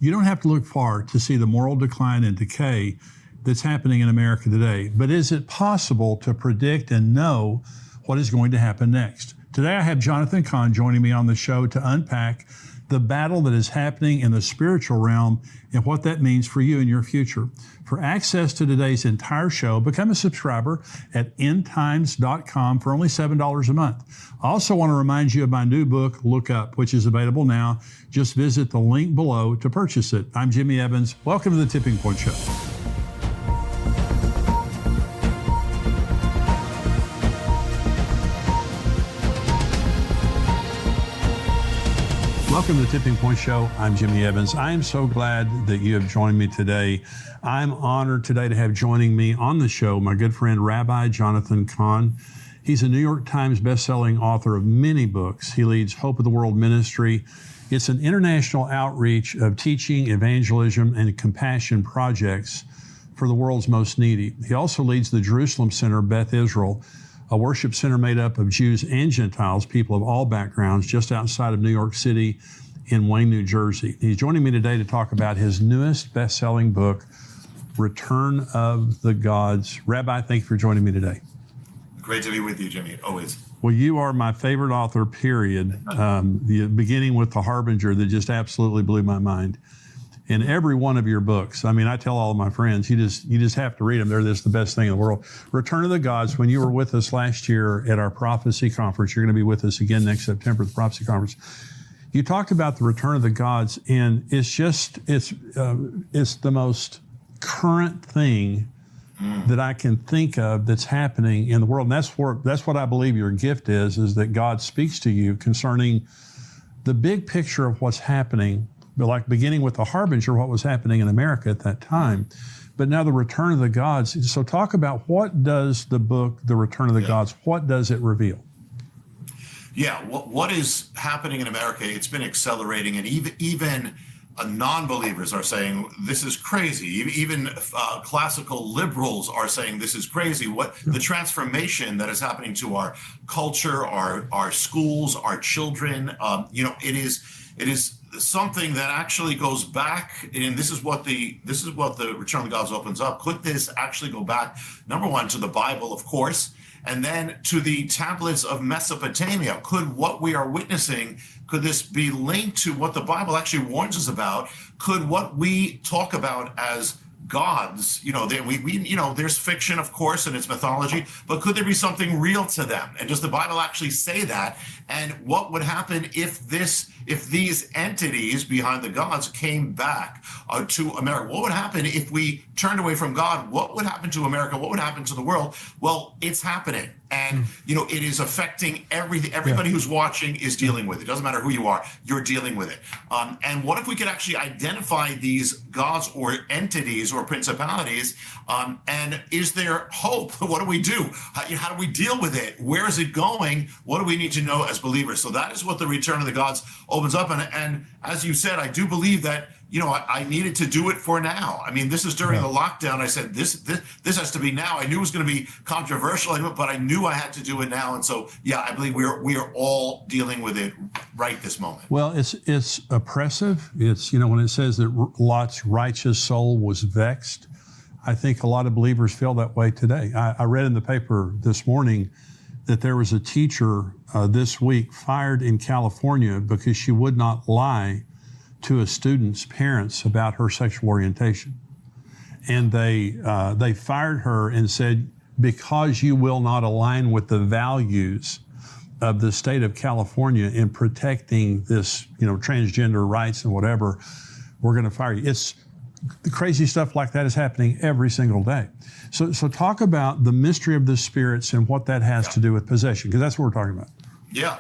You don't have to look far to see the moral decline and decay that's happening in America today. But is it possible to predict and know what is going to happen next? Today I have Jonathan Cahn joining me on the show to unpack the battle that is happening in the spiritual realm and what that means for you and your future. For access to today's entire show, become a subscriber at endtimes.com for only $7 a month. I also want to remind you of my new book, Look Up, which is available now. Just visit the link below to purchase it. I'm Jimmy Evans. Welcome to the Tipping Point Show. Welcome to the Tipping Point Show. I'm Jimmy Evans. I am so glad that you have joined me today. I'm honored today to have joining me on the show my good friend, Rabbi Jonathan Cahn. He's a New York Times bestselling author of many books. He leads Hope of the World Ministry. It's an international outreach of teaching, evangelism, and compassion projects for the world's most needy. He also leads the Jerusalem Center, Beth Israel, a worship center made up of Jews and Gentiles, people of all backgrounds, just outside of New York City in Wayne, New Jersey. He's joining me today to talk about his newest best-selling book, Return of the Gods. Rabbi, thank you for joining me today. Great to be with you, Jimmy, always. Well, you are my favorite author, period. Beginning with The Harbinger that just absolutely blew my mind. In every one of your books, I mean, I tell all of my friends, you just have to read them. They're just the best thing in the world. Return of the Gods, when you were with us last year at our prophecy conference, you're going to be with us again next September at the prophecy conference. You talked about the return of the gods, and it's the most current thing that I can think of that's happening in the world. And that's what I believe your gift is that God speaks to you concerning the big picture of what's happening, but like beginning with The Harbinger, what was happening in America at that time. But now the return of the gods. So talk about, what does the book, The Return of the Gods, what does it reveal? Yeah, what is happening in America, it's been accelerating, and even non-believers are saying this is crazy. Even classical liberals are saying this is crazy. What the transformation that is happening to our culture, our schools, our children, it is something that actually goes back, and this is what the Return of the Gods opens up. Could this actually go back, number one, to the Bible, of course, and then to the tablets of Mesopotamia? Could what we are witnessing, could this be linked to what the Bible actually warns us about? Could what we talk about as gods, there's fiction, of course, and it's mythology, but could there be something real to them? And does the Bible actually say that? And what would happen if these entities behind the gods came back to America? What would happen if we turned away from God? What would happen to America? What would happen to the world? Well, it's happening. And, it is affecting everything. Everybody who's watching is dealing with it. It doesn't matter who you are, you're dealing with it. And what if we could actually identify these gods or entities or principalities? And is there hope? What do we do? How do we deal with it? Where is it going? What do we need to know as believers? So that is what the Return of the Gods opens up. And as you said, I do believe that, I needed to do it for now. I mean, this is during the lockdown. I said, this has to be now. I knew it was going to be controversial, but I knew I had to do it now. And so, I believe we are all dealing with it right this moment. Well, it's oppressive. It's, when it says that Lot's righteous soul was vexed, I think a lot of believers feel that way today. I read in the paper this morning that there was a teacher this week fired in California because she would not lie to a student's parents about her sexual orientation. And they fired her and said, because you will not align with the values of the state of California in protecting this, transgender rights and whatever, we're going to fire you. It's the crazy stuff like that is happening every single day. So talk about the mystery of the spirits and what that has to do with possession, because that's what we're talking about. Yeah.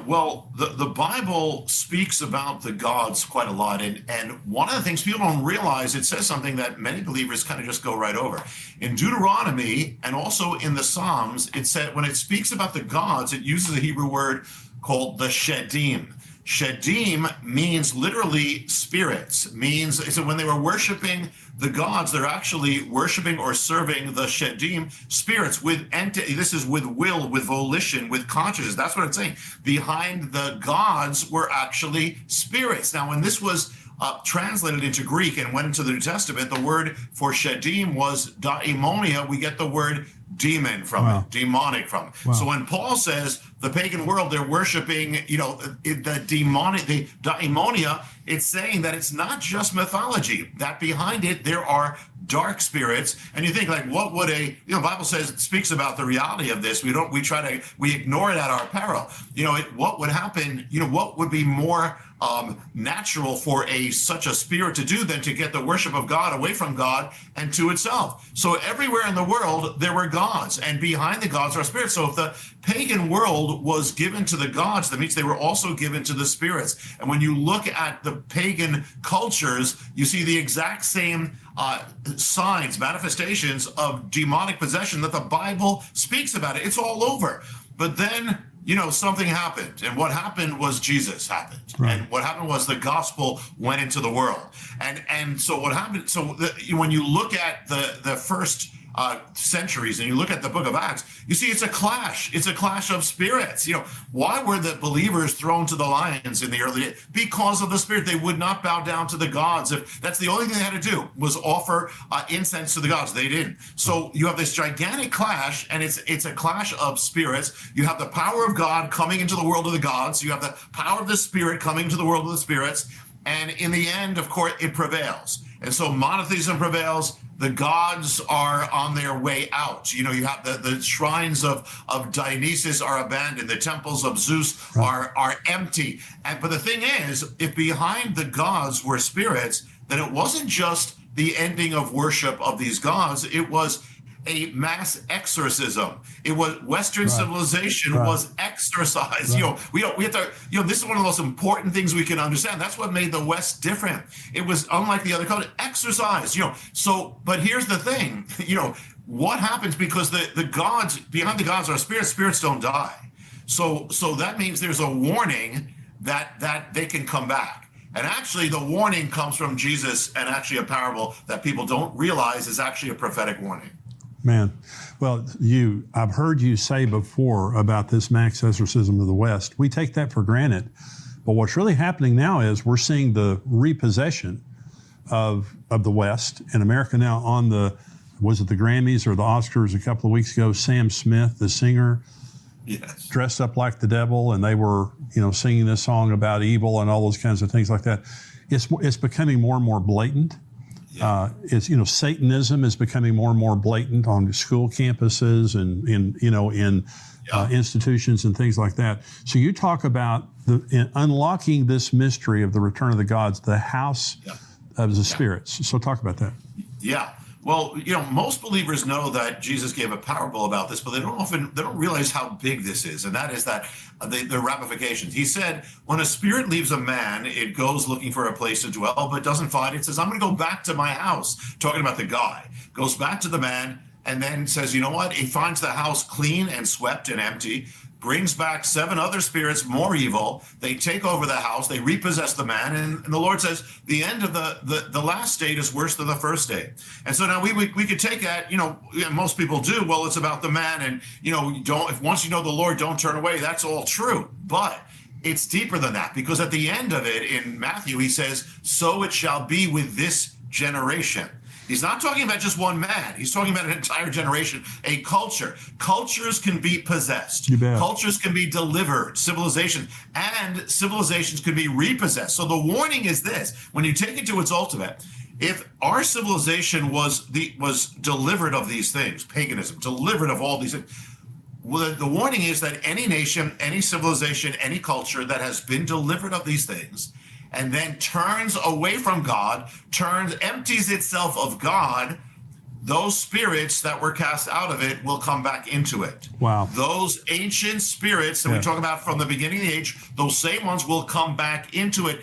Well, the Bible speaks about the gods quite a lot. And one of the things people don't realize, it says something that many believers kind of just go right over. In Deuteronomy and also in the Psalms, it said, when it speaks about the gods, it uses a Hebrew word called the Shedim. Shedim means literally spirits, means so when they were worshiping the gods, they're actually worshiping or serving the Shedim, spirits with this is with will, with volition, with consciousness. That's what it's saying. Behind the gods were actually spirits. Now, when this was translated into Greek and went into the New Testament, the word for shedim was daimonia. We get the word demon from it, demonic from it. So when Paul says the pagan world, they're worshiping, the demonic, the daimonia, it's saying that it's not just mythology, that behind it there are dark spirits. And you think, like, what would Bible says, it speaks about the reality of this. We ignore it at our peril. What would happen, what would be more natural for such a spirit to do than to get the worship of God away from God and to itself. So everywhere in the world there were gods, and behind the gods are spirits. So if the pagan world was given to the gods, that means they were also given to the spirits. And when you look at the pagan cultures, you see the exact same signs, manifestations of demonic possession that the Bible speaks about. It's all over. But then something happened, and what happened was Jesus happened. Right. And what happened was the gospel went into the world. And so what happened, when you look at the first centuries and you look at the book of Acts, you see it's a clash. It's a clash of spirits. Why were the believers thrown to the lions in the early days? Because of the spirit. They would not bow down to the gods. If that's the only thing they had to do was offer incense to the gods. They didn't. So you have this gigantic clash, and it's a clash of spirits. You have the power of God coming into the world of the gods. You have the power of the spirit coming into the world of the spirits. And in the end, of course, it prevails. And so monotheism prevails. The gods are on their way out. You have the shrines of Dionysus are abandoned. The temples of Zeus are empty. But the thing is, if behind the gods were spirits, then it wasn't just the ending of worship of these gods. It was a mass exorcism. It was Western civilization was exorcised. We have to, this is one of the most important things we can understand. That's what made the West different. It was unlike the other cultures, exorcised, but here's the thing, what happens, because the gods, behind the gods are spirits don't die. So that means there's a warning that they can come back. And actually the warning comes from Jesus, and actually a parable that people don't realize is actually a prophetic warning. Man, well, I've heard you say before about this mass exorcism of the West. We take that for granted. But what's really happening now is we're seeing the repossession of the West and America now on was it the Grammys or the Oscars a couple of weeks ago? Sam Smith, the singer, dressed up like the devil, and they were, singing this song about evil and all those kinds of things like that. It's becoming more and more blatant. Satanism is becoming more and more blatant on school campuses and in institutions and things like that. So you talk about unlocking this mystery of the return of the gods, the house of the spirits. So talk about that. Yeah. Well, most believers know that Jesus gave a parable about this, but they don't realize how big this is. And that is that the ramifications. He said, when a spirit leaves a man, it goes looking for a place to dwell, but doesn't find it. It says, I'm going to go back to my house. Talking about the guy. Goes back to the man and then says, you know what? He finds the house clean and swept and empty. Brings back 7 other spirits more evil. They take over the house. They repossess the man. And the Lord says the end of the last state is worse than the first state. And so now we could take that, most people do. Well, it's about the man. And, if once you know the Lord, don't turn away. That's all true. But it's deeper than that, because at the end of it in Matthew, he says, so it shall be with this generation. He's not talking about just one man. He's talking about an entire generation, a culture. Cultures can be possessed. Cultures can be delivered, civilizations can be repossessed. So the warning is this: when you take it to its ultimate, if our civilization was delivered of these things, paganism, delivered of all these things, well, the warning is that any nation, any civilization, any culture that has been delivered of these things and then turns away from God, empties itself of God, those spirits that were cast out of it will come back into it. Wow. Those ancient spirits that we talk about from the beginning of the age, those same ones will come back into it.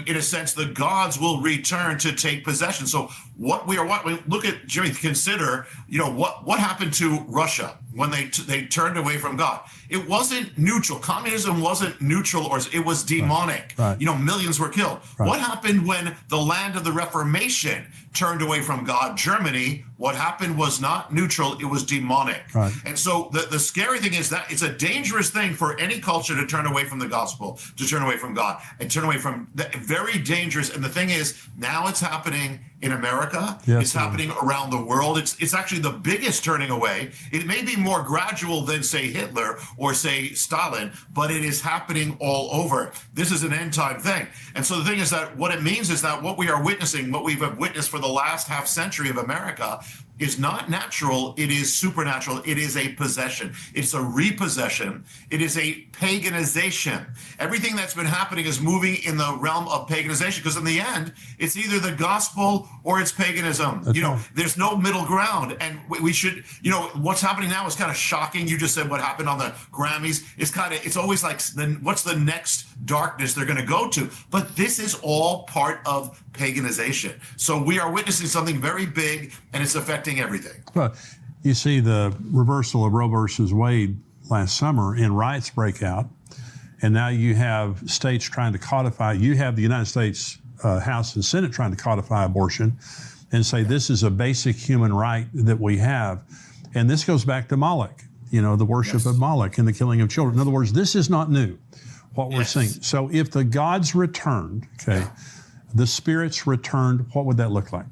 In a sense, the gods will return to take possession. So look at, Jimmy, consider, what happened to Russia? when they turned away from God. It wasn't neutral. Communism wasn't neutral, or it was demonic. Right. Millions were killed. Right. What happened when the land of the Reformation turned away from God? Germany, what happened was not neutral, it was demonic. Right. And so the scary thing is that it's a dangerous thing for any culture to turn away from the gospel, to turn away from God, and turn away from very dangerous. And the thing is, now it's happening in America. Yes, it's happening around the world. It's actually the biggest turning away. It may be more gradual than, say, Hitler or, say, Stalin, but it is happening all over. This is an end time thing. And so the thing is that what it means is that what we are witnessing, what we've witnessed for the last half century of America, is not natural. It is supernatural. It is a possession. It's a repossession. It is a paganization. Everything that's been happening is moving in the realm of paganization, because in the end, it's either the gospel or it's paganism. That's right. There's no middle ground. And we should, what's happening now is kind of shocking. You just said what happened on the Grammys. It's always like, what's the next darkness they're going to go to? But this is all part of paganization. So we are witnessing something very big, and it's affecting everything. Well, you see the reversal of Roe versus Wade last summer, and riots break out, and now you have states trying to codify. You have the United States House and Senate trying to codify abortion and say this is a basic human right that we have. And this goes back to Moloch, the worship of Moloch and the killing of children. In other words, this is not new, what we're seeing. So if the gods returned, the spirits returned, what would that look like?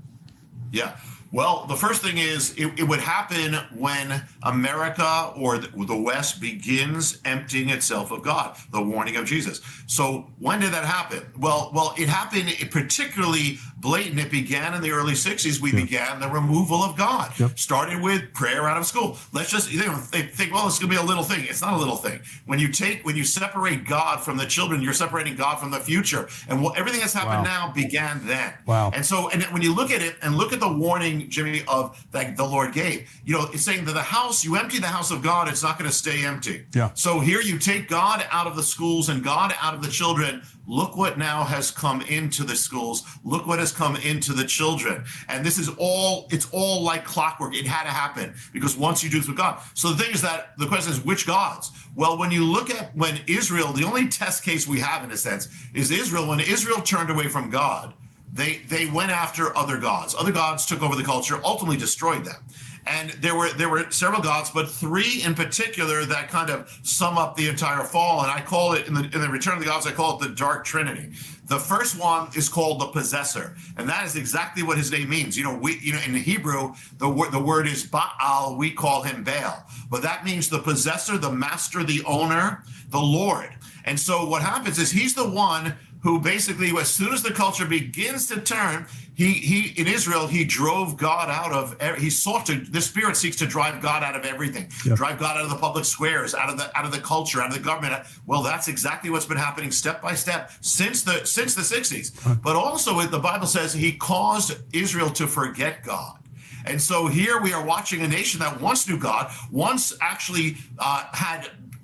Yeah. Well, the first thing is it would happen when America or the West begins emptying itself of God, the warning of Jesus. So when did that happen? Well, it happened particularly blatant. It began in the early 60s. We began the removal of God, started with prayer out of school. Let's just think, well, it's going to be a little thing. It's not a little thing. When you separate God from the children, you're separating God from the future. And everything that's happened now began then. Wow. And so, and when you look at it and look at the warning, Jimmy, of that the Lord gave, it's saying that you empty the house of God, it's not going to stay empty. Yeah. So here you take God out of the schools and God out of the children. Look what now has come into the schools. Look what has come into the children. And it's all like clockwork. It had to happen because once you do this with God. So the thing is that the question is, which gods? Well, when you look at when Israel, the only test case we have in a sense is Israel. When Israel turned away from God, they went after other gods. Other gods took over the culture, ultimately destroyed them. And there were several gods, but three in particular that kind of sum up the entire fall. And I call it in the Return of the Gods, I call it the Dark Trinity. The first one is called the possessor, and that is exactly what his name means. In Hebrew, the word is Baal. We call him Baal, but that means the possessor, the master, the owner, the Lord. And so what happens is he's the one who basically, as soon as the culture begins to turn, he in Israel, he drove God out of, the Spirit seeks to drive God out of everything, drive God out of the public squares, out of the culture, out of the government. Well, that's exactly what's been happening step by step since the 60s. But also, the Bible says he caused Israel to forget God. And so here we are watching a nation that once knew God, once actually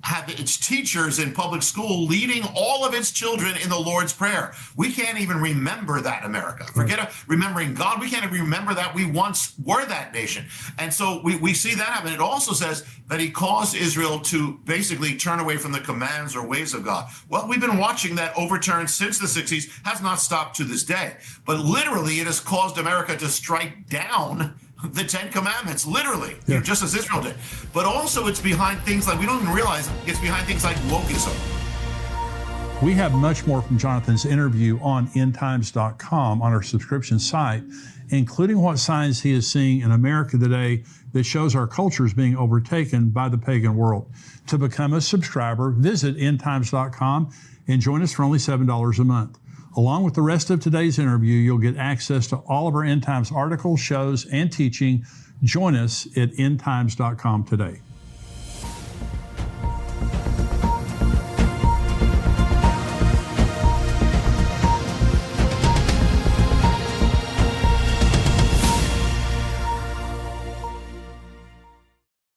had its teachers in public school leading all of its children in the Lord's Prayer. We can't even remember that, America. Forget remembering God. We can't even remember that we once were that nation. And so we see that happen. It also says that he caused Israel to basically turn away from the commands or ways of God. Well, we've been watching that overturn since the 60s, has not stopped to this day. But literally, it has caused America to strike down the 10 Commandments, literally, just as Israel did. But also it's behind things like, we don't even realize it's behind things like wokeism. We have much more from Jonathan's interview on endtimes.com on our subscription site, including what signs he is seeing in America today that shows our culture is being overtaken by the pagan world. To become a subscriber, visit endtimes.com and join us for only $7 a month. Along with the rest of today's interview, you'll get access to all of our End Times articles, shows, and teaching. Join us at endtimes.com today.